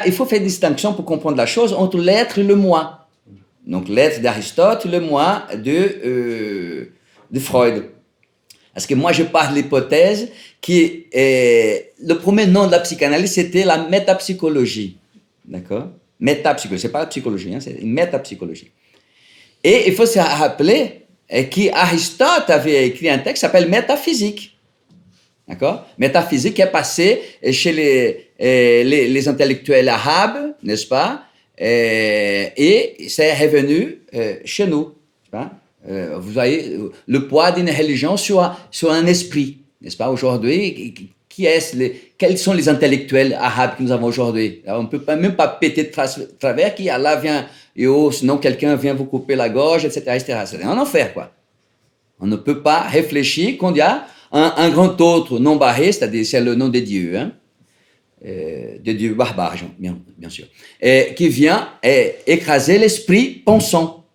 Il faut faire une distinction pour comprendre la chose entre l'être et le moi. Donc l'être d'Aristote et le moi de Freud. Parce que moi je parle de l'hypothèse qui le premier nom de la psychanalyse c'était la métapsychologie. D'accord? Métapsychologie, c'est pas la psychologie, hein, c'est une métapsychologie. Et il faut se rappeler qu'Aristote avait écrit un texte qui s'appelle Métaphysique. D'accord? Métaphysique qui est passé chez les intellectuels arabes, n'est-ce pas? Et c'est revenu chez nous. Vous voyez le poids d'une religion sur un esprit, n'est-ce pas? Aujourd'hui, quels sont les intellectuels arabes que nous avons aujourd'hui? On ne peut même pas péter de travers qui Allah vient, et sinon quelqu'un vient vous couper la gorge, etc. etc. C'est un enfer, quoi. On ne peut pas réfléchir quand il y a un grand autre non barré, c'est-à-dire c'est le nom de Dieu, hein, de Dieu barbare, bien sûr, qui vient écraser l'esprit pensant.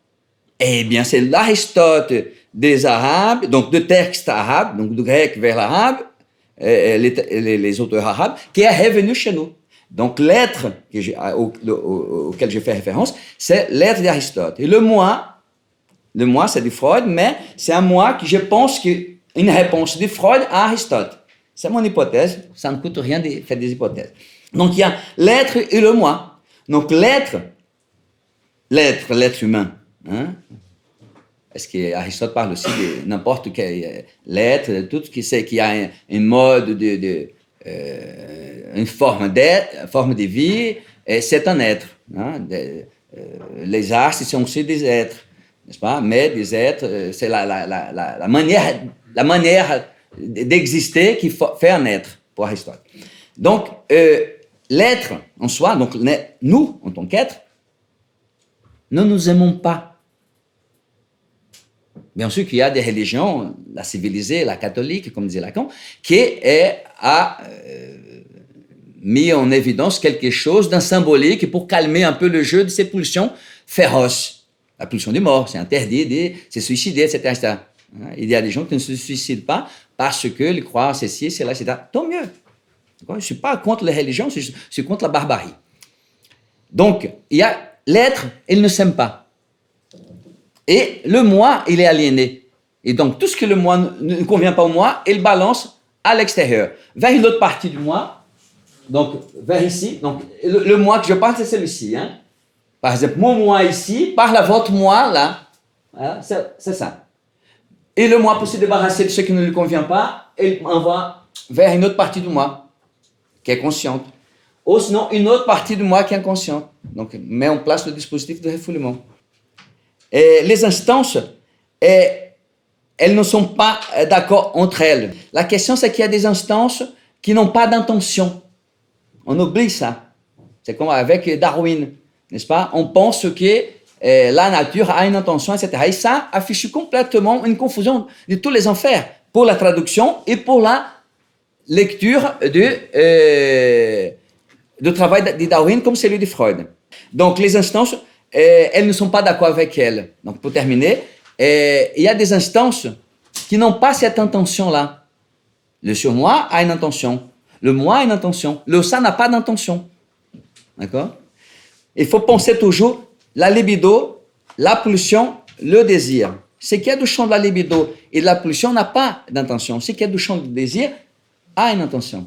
Eh bien, c'est l'Aristote des Arabes, donc de textes arabes, donc du grec vers l'arabe, les auteurs arabes, qui est revenu chez nous. Donc l'être auquel je fais référence, c'est l'être d'Aristote. Et le moi, c'est de Freud, mais c'est un moi que je pense qu'une réponse de Freud à Aristote. C'est mon hypothèse, ça ne coûte rien de faire des hypothèses. Donc il y a l'être et le moi. Donc l'être humain, hein? Parce qu'Aristote parle aussi de n'importe quel l'être, tout ce qui a un mode une forme de vie, c'est un être. Hein? Les arts, ce sont aussi des êtres, n'est-ce pas? Mais des êtres, c'est la manière d'exister qui fait un être pour Aristote. Donc, l'être en soi, donc nous, en tant qu'être, ne nous aimons pas. Bien sûr qu'il y a des religions, la civilisée, la catholique, comme disait Lacan, qui a mis en évidence quelque chose d'un symbolique pour calmer un peu le jeu de ces pulsions féroces. La pulsion de mort, c'est interdit de se suicider, etc., etc. Il y a des gens qui ne se suicident pas parce qu'ils croient ceci, cela, etc. Tant mieux. Je ne suis pas contre les religions, je suis contre la barbarie. Donc, il y a l'être, il ne s'aime pas. Et le moi, il est aliéné. Et donc, tout ce que le moi ne convient pas au moi, il balance à l'extérieur, vers une autre partie du moi, donc vers ici. Donc, le moi que je parle, c'est celui-ci. Hein. Par exemple, mon moi ici parle à votre moi là. Voilà, c'est ça. Et le moi, pour se débarrasser de ce qui ne lui convient pas, il envoie vers une autre partie du moi, qui est consciente. Ou sinon, une autre partie du moi qui est inconsciente. Donc, met en place le dispositif de refoulement. Et les instances, elles ne sont pas d'accord entre elles. La question, c'est qu'il y a des instances qui n'ont pas d'intention. On oublie ça. C'est comme avec Darwin, n'est-ce pas? On pense que la nature a une intention, etc. Et ça affiche complètement une confusion de tous les enfers pour la traduction et pour la lecture du travail de Darwin comme celui de Freud. Donc, les instances, elles ne sont pas d'accord avec elles. Donc, pour terminer, il y a des instances qui n'ont pas cette intention-là. Le surmoi a une intention. Le moi a une intention. Le ça n'a pas d'intention. D'accord? Il faut penser toujours la libido, la pulsion, le désir. Ce qui est du champ de la libido et de la pulsion n'a pas d'intention. Ce qui est du champ du désir a une intention.